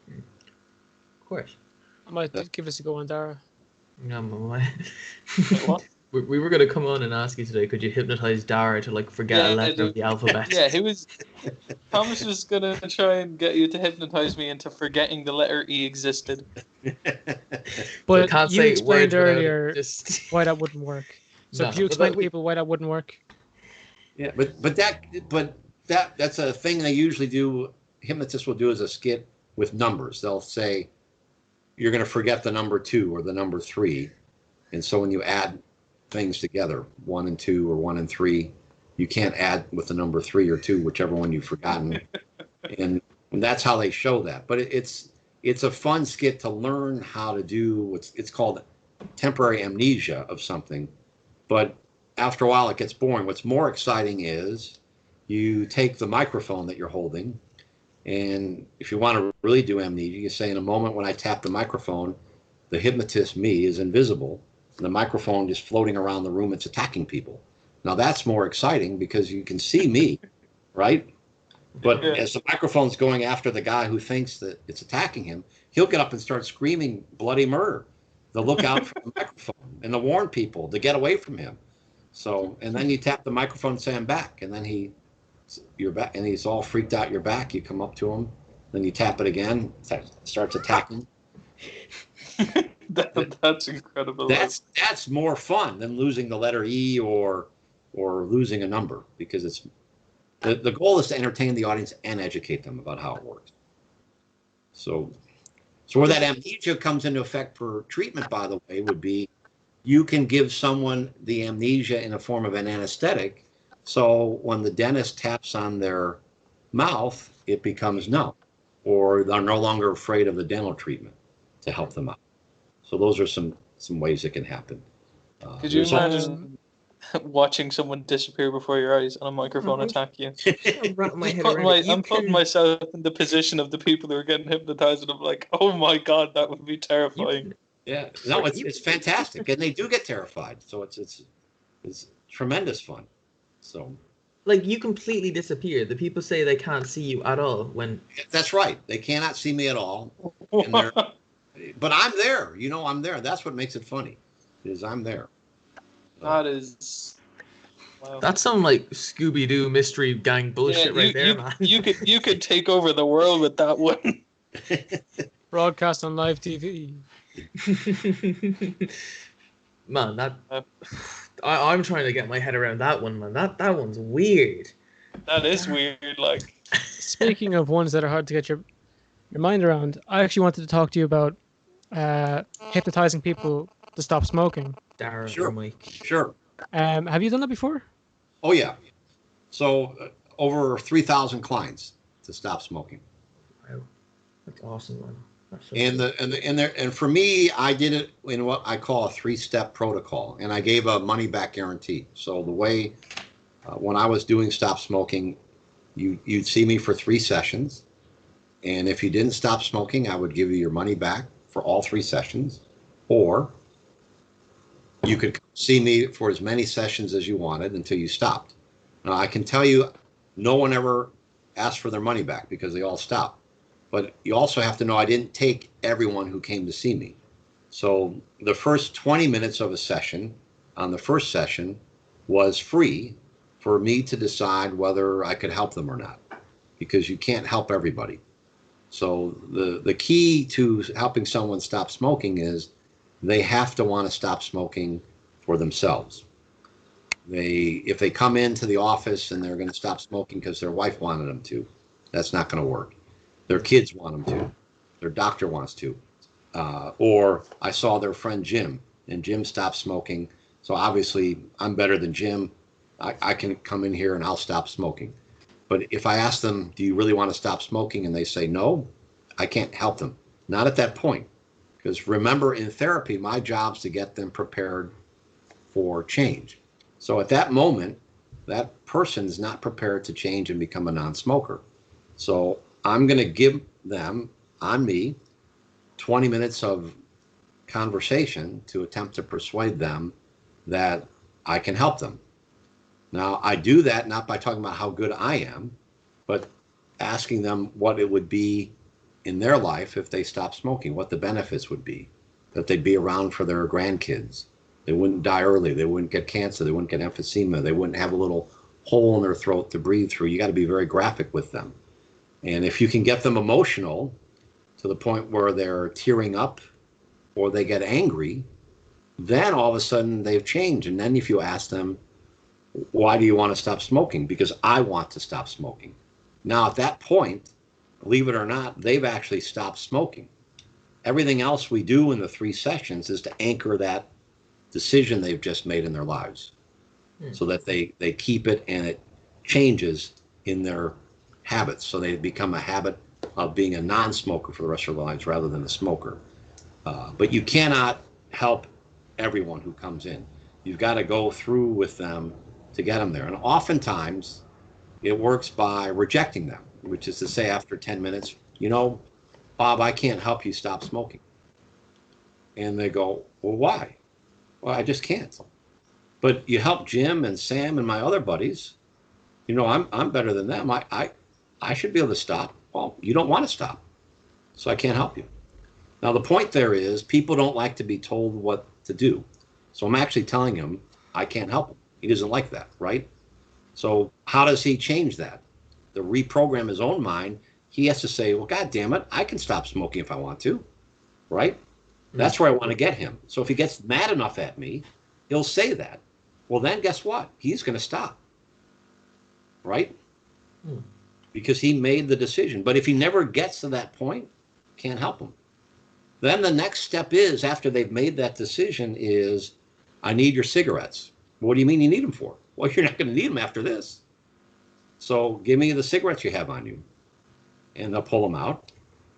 Of course. I might give us a go on Dara. No, Wait, what? we were gonna come on and ask you today. Could you hypnotize Dara to like forget a Yeah, letter of the alphabet? Yeah, Thomas was gonna try and get you to hypnotize me into forgetting the letter E existed. But can't you say explained words without it, earlier just why that wouldn't work. So No, could you but explain to we- people why that wouldn't work? Yeah, but that's a thing they usually do. Hypnotists will do as a skit with numbers. They'll say, you're going to forget the number 2 or the number 3. And so when you add things together, 1 and 2 or 1 and 3, you can't add with the number 3 or 2, whichever one you've forgotten. and that's how they show that. But it's a fun skit to learn how to do it's called temporary amnesia of something. But after a while, it gets boring. What's more exciting is you take the microphone that you're holding, and if you want to really do amnesia, you say, in a moment when I tap the microphone, the hypnotist, me, is invisible, and the microphone is floating around the room. It's attacking people. Now, that's more exciting because you can see me, right? But as the microphone's going after the guy who thinks that it's attacking him, he'll get up and start screaming bloody murder. They'll look out for the microphone and to warn people to get away from him. So, and then you tap the microphone and say, I'm back. And then you're back, and he's all freaked out, you're back. You come up to him, then you tap it again, starts attacking. That's incredible. That's more fun than losing the letter E or losing a number, because it's the goal is to entertain the audience and educate them about how it works. So where that amnesia comes into effect for treatment, by the way, would be you can give someone the amnesia in the form of an anesthetic. So when the dentist taps on their mouth, it becomes numb, or they're no longer afraid of the dental treatment to help them out. So those are some ways it can happen. Could you imagine watching someone disappear before your eyes and a microphone attack you? I'm putting myself in the position of the people who are getting hypnotized, and I'm like, oh my God, that would be terrifying. Yeah, no, it's fantastic, and they do get terrified. So it's tremendous fun. So, like, you completely disappear. The people say they can't see you at all when. That's right. They cannot see me at all. But I'm there. I'm there. That's what makes it funny, is I'm there. That is. Wow. That's some like Scooby-Doo mystery gang bullshit there, man. You could take over the world with that one. Broadcast on live TV. Man, I'm trying to get my head around that one, man. That one's weird. That is weird. Like, speaking of ones that are hard to get your mind around, I actually wanted to talk to you about hypnotizing people to stop smoking. Darren, sure, Mike. Sure. Have you done that before? Oh yeah. So over 3,000 clients to stop smoking. Wow, that's awesome, man. And for me, I did it in what I call a 3-step protocol, and I gave a money-back guarantee. So the way when I was doing stop smoking, you'd see me for 3 sessions, and if you didn't stop smoking, I would give you your money back for all 3 sessions, or you could see me for as many sessions as you wanted until you stopped. Now, I can tell you, no one ever asked for their money back because they all stopped. But you also have to know I didn't take everyone who came to see me. So the first 20 minutes of a session on the first session was free for me to decide whether I could help them or not, because you can't help everybody. So the key to helping someone stop smoking is they have to want to stop smoking for themselves. If they come into the office and they're going to stop smoking because their wife wanted them to, that's not going to work. Their kids want them to. Their doctor wants to. Or I saw their friend Jim, and Jim stopped smoking. So obviously I'm better than Jim. I can come in here and I'll stop smoking. But if I ask them, do you really want to stop smoking? And they say no, I can't help them. Not at that point. Because remember, in therapy, my job's to get them prepared for change. So at that moment, that person's not prepared to change and become a non-smoker. So I'm going to give them, on me, 20 minutes of conversation to attempt to persuade them that I can help them. Now, I do that not by talking about how good I am, but asking them what it would be in their life if they stopped smoking, what the benefits would be, that they'd be around for their grandkids. They wouldn't die early. They wouldn't get cancer. They wouldn't get emphysema. They wouldn't have a little hole in their throat to breathe through. You got to be very graphic with them. And if you can get them emotional to the point where they're tearing up or they get angry, then all of a sudden they've changed. And then if you ask them, Why do you want to stop smoking? Because I want to stop smoking. Now, at that point, believe it or not, they've actually stopped smoking. Everything else we do in the 3 sessions is to anchor that decision they've just made in their lives, so that they keep it and it changes in their habits. So they become a habit of being a non-smoker for the rest of their lives rather than a smoker. But you cannot help everyone who comes in. You've got to go through with them to get them there. And oftentimes it works by rejecting them, which is to say after 10 minutes, Bob, I can't help you stop smoking. And they go, well, why? Well, I just can't. But you help Jim and Sam and my other buddies. I'm better than them. I should be able to stop. Well, you don't want to stop, so I can't help you. Now, the point there is people don't like to be told what to do. So I'm actually telling him I can't help him. He doesn't like that, right? So how does he change that? To reprogram his own mind, he has to say, well, God damn it, I can stop smoking if I want to, right? That's where I want to get him. So if he gets mad enough at me, he'll say that. Well, then guess what? He's going to stop, right? Because he made the decision. But if he never gets to that point, can't help him. Then the next step is, after they've made that decision, is I need your cigarettes. What do you mean you need them for? Well, you're not going to need them after this. So give me the cigarettes you have on you. And they'll pull them out.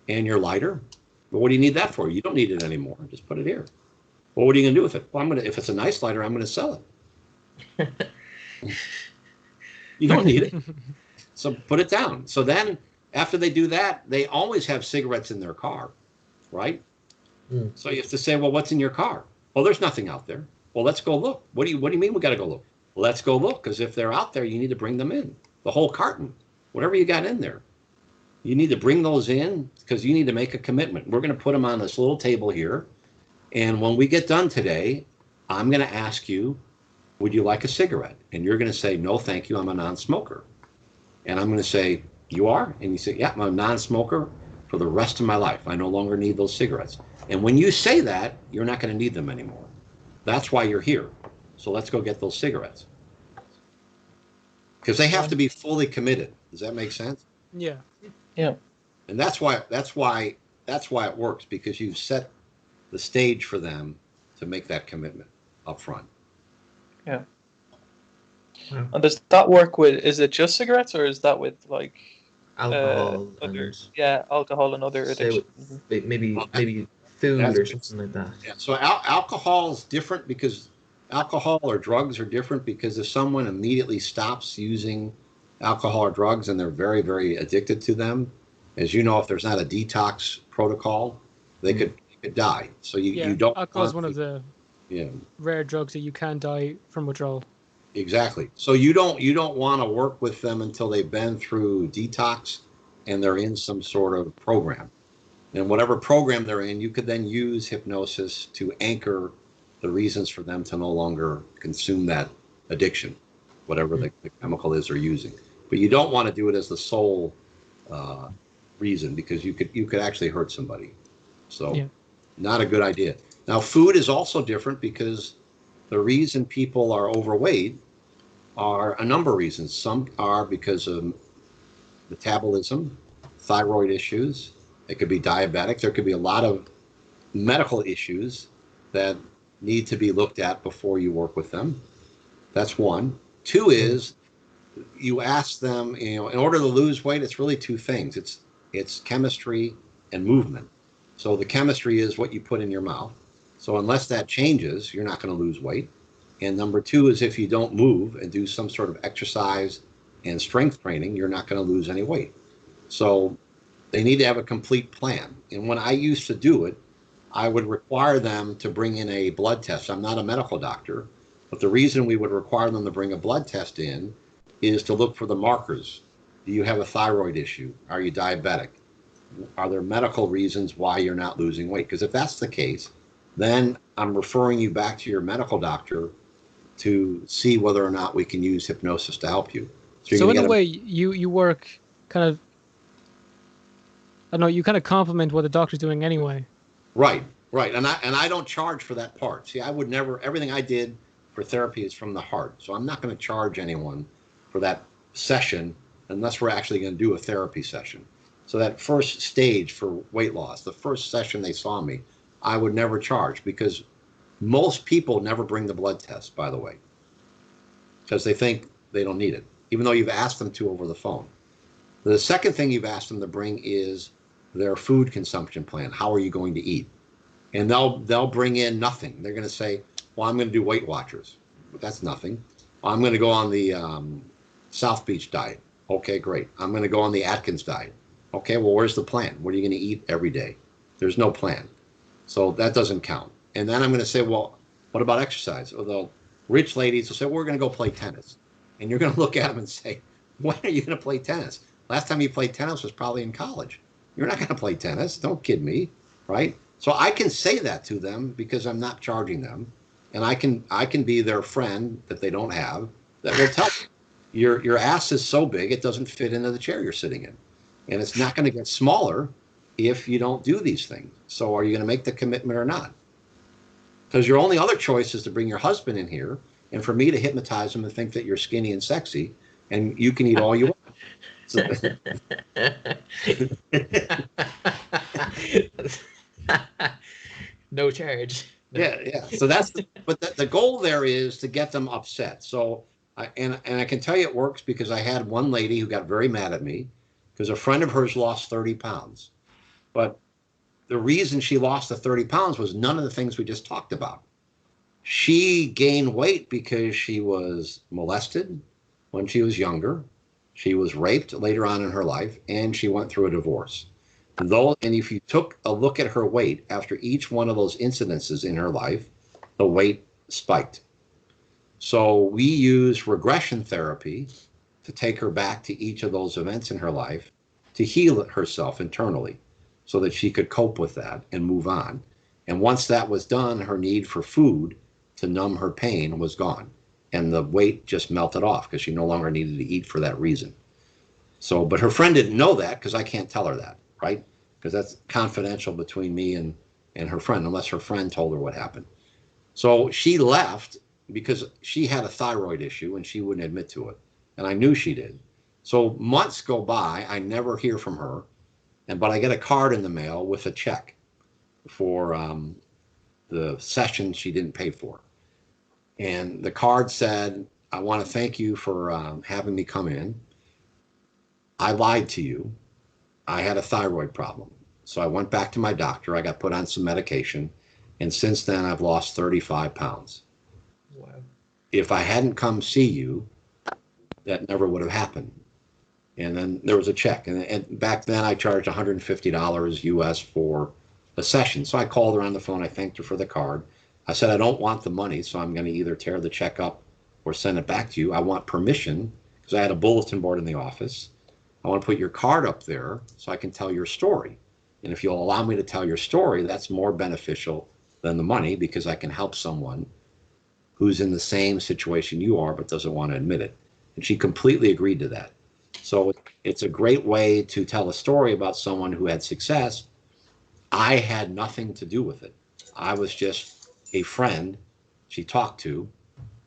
And your lighter. Well, what do you need that for? You don't need it anymore. Just put it here. Well, what are you going to do with it? Well, if it's a nice lighter, I'm going to sell it. You don't need it. So put it down. So then after they do that, they always have cigarettes in their car, right? So you have to say, well, what's in your car? Well, there's nothing out there. Well, let's go look. What do you mean we got to go look? Let's go look, because if they're out there, you need to bring them in. The whole carton, whatever you got in there. You need to bring those in because you need to make a commitment. We're going to put them on this little table here. And when we get done today, I'm going to ask you, would you like a cigarette? And you're going to say, no, thank you. I'm a non-smoker. And I'm going to say, you are? And you say, yeah, I'm a non-smoker for the rest of my life. I no longer need those cigarettes. And when you say that, you're not going to need them anymore. That's why you're here. So let's go get those cigarettes. Because they have to be fully committed. Does that make sense? Yeah. Yeah. And that's why it works, because you've set the stage for them to make that commitment up front. Yeah. And does that work with, is it just cigarettes, or is that with like alcohol alcohol and other addictions? Maybe food or something like that. Yeah. So alcohol is different because alcohol or drugs are different, because if someone immediately stops using alcohol or drugs and they're very, very addicted to them, as you know, if there's not a detox protocol, they could die. So you don't. Alcohol is one of the rare drugs that you can die from withdrawal. Exactly. So you don't want to work with them until they've been through detox and they're in some sort of program. And whatever program they're in, you could then use hypnosis to anchor the reasons for them to no longer consume that addiction, whatever the chemical is they're using. But you don't want to do it as the sole reason, because you could actually hurt somebody. So not a good idea. Now, food is also different, because the reason people are overweight are a number of reasons. Some are because of metabolism, thyroid issues. It could be diabetic. There could be a lot of medical issues that need to be looked at before you work with them. That's one. Two is you ask them, in order to lose weight, it's really two things. It's chemistry and movement. So the chemistry is what you put in your mouth. So unless that changes, you're not going to lose weight. And number two is if you don't move and do some sort of exercise and strength training, you're not going to lose any weight. So they need to have a complete plan. And when I used to do it, I would require them to bring in a blood test. I'm not a medical doctor, but the reason we would require them to bring a blood test in is to look for the markers. Do you have a thyroid issue? Are you diabetic? Are there medical reasons why you're not losing weight? Because if that's the case, then I'm referring you back to your medical doctor to see whether or not we can use hypnosis to help you. So in a way, you work kind of, I don't know, you kind of complement what the doctor's doing anyway. Right. And I don't charge for that part. See, I would never, everything I did for therapy is from the heart. So I'm not going to charge anyone for that session unless we're actually going to do a therapy session. So that first stage for weight loss, the first session they saw me, I would never charge, because most people never bring the blood test, by the way, because they think they don't need it, even though you've asked them to over the phone. The second thing you've asked them to bring is their food consumption plan. How are you going to eat? And they'll bring in nothing. They're going to say, well, I'm going to do Weight Watchers. But that's nothing. I'm going to go on the South Beach diet. Okay, great. I'm going to go on the Atkins diet. Okay, well, where's the plan? What are you going to eat every day? There's no plan. So that doesn't count. And then I'm going to say, well, what about exercise? Or the rich ladies will say, we're going to go play tennis. And you're going to look at them and say, when are you going to play tennis? Last time you played tennis was probably in college. You're not going to play tennis. Don't kid me, right? So I can say that to them because I'm not charging them. And I can be their friend that they don't have that will tell them, your ass is so big it doesn't fit into the chair you're sitting in. And it's not going to get smaller if you don't do these things. So are you going to make the commitment or not? Because your only other choice is to bring your husband in here and for me to hypnotize him and think that you're skinny and sexy and you can eat all you want. So, no charge. Yeah. So but the goal there is to get them upset. So, and I can tell you it works because I had one lady who got very mad at me because a friend of hers lost 30 pounds. But the reason she lost the 30 pounds was none of the things we just talked about. She gained weight because she was molested when she was younger. She was raped later on in her life, and she went through a divorce. And if you took a look at her weight after each one of those incidences in her life, the weight spiked. So we use regression therapy to take her back to each of those events in her life to heal herself internally so that she could cope with that and move on. And once that was done, her need for food to numb her pain was gone. And the weight just melted off because she no longer needed to eat for that reason. So, but her friend didn't know that because I can't tell her that, right? Because that's confidential between me and her friend, unless her friend told her what happened. So she left because she had a thyroid issue and she wouldn't admit to it. And I knew she did. So months go by, I never hear from her, but I get a card in the mail with a check for the session she didn't pay for. And the card said, I want to thank you for having me come in. I lied to you. I had a thyroid problem. So I went back to my doctor. I got put on some medication. And since then, I've lost 35 pounds. Wow. If I hadn't come see you, that never would have happened. And then there was a check. And back then, I charged $150 US for a session. So I called her on the phone. I thanked her for the card. I said, I don't want the money, so I'm going to either tear the check up or send it back to you. I want permission, because I had a bulletin board in the office. I want to put your card up there so I can tell your story. And if you'll allow me to tell your story, that's more beneficial than the money, because I can help someone who's in the same situation you are but doesn't want to admit it. And she completely agreed to that. So it's a great way to tell a story about someone who had success. I had nothing to do with it. I was just a friend she talked to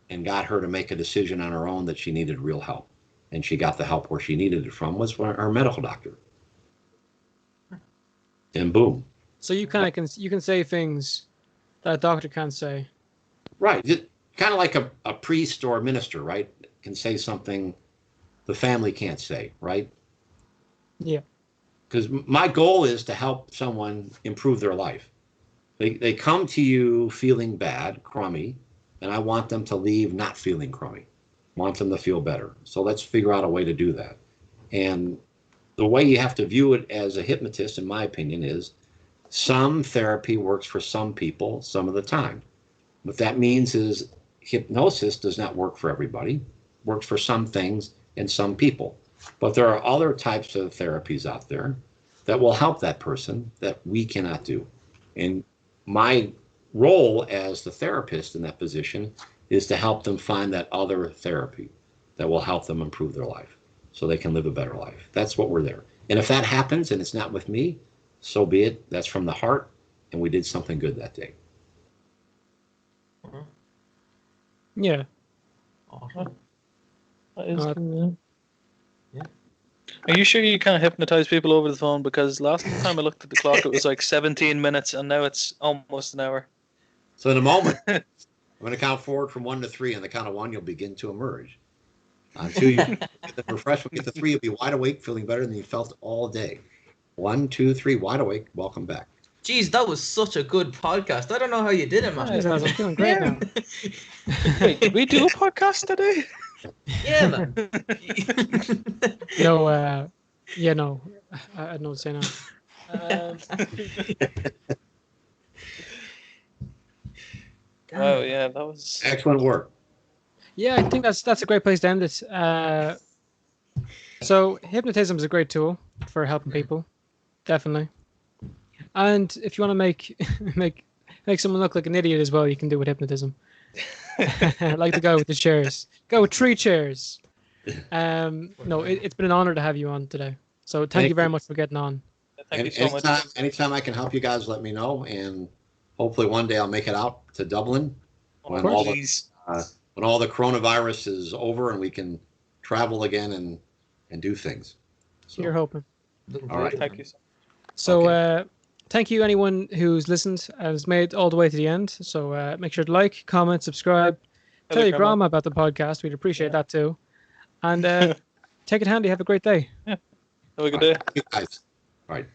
and got her to make a decision on her own that she needed real help. And she got the help where she needed it from was her medical doctor. And boom. So you kind of can say things that a doctor can't say. Right. Kind of like a priest or a minister, right? Can say something the family can't say, right? Yeah. Because my goal is to help someone improve their life. They come to you feeling bad, crummy, and I want them to leave not feeling crummy. I want them to feel better. So let's figure out a way to do that. And the way you have to view it as a hypnotist, in my opinion, is some therapy works for some people some of the time. What that means is hypnosis does not work for everybody. It works for some things and some people. But there are other types of therapies out there that will help that person that we cannot do. And my role as the therapist in that position is to help them find that other therapy that will help them improve their life so they can live a better life. That's what we're there. And if that happens and it's not with me, so be it. That's from the heart, and we did something good that day. Yeah. Awesome. That is cool. Yeah. Are you sure you can't hypnotize people over the phone? Because last time I looked at the clock, it was like 17 minutes, and now it's almost an hour. So in a moment, I'm going to count forward from 1 to 3. On the count of 1, you'll begin to emerge. On 2, you get the refresh. When you get to 3, you'll be wide awake, feeling better than you felt all day. 1, 2, 3, wide awake. Welcome back. Jeez, that was such a good podcast. I don't know how you did it, man. I'm feeling great now. Wait, did we do a podcast today? Yeah, man. No, yeah, no. I don't know what to say now. Oh yeah, that was Excellent work. Yeah, I think that's a great place to end it. So hypnotism is a great tool for helping people, definitely. And if you want to make someone look like an idiot as well, you can do it with hypnotism. Like the guy with the chairs. Go with 3 chairs. No, it's been an honor to have you on today. So thank you very much for getting on. Thank you so much. Anytime I can help you guys, let me know, and hopefully one day I'll make it out to Dublin when all the coronavirus is over and we can travel again and do things. So, You're hoping. All right. Thank you. So thank you anyone who's listened and has made it all the way to the end. So make sure to like, comment, subscribe, tell your grandma about the podcast. We'd appreciate that too. And take it handy. Have a great day. Yeah. Have a good day. Thank you guys. All right.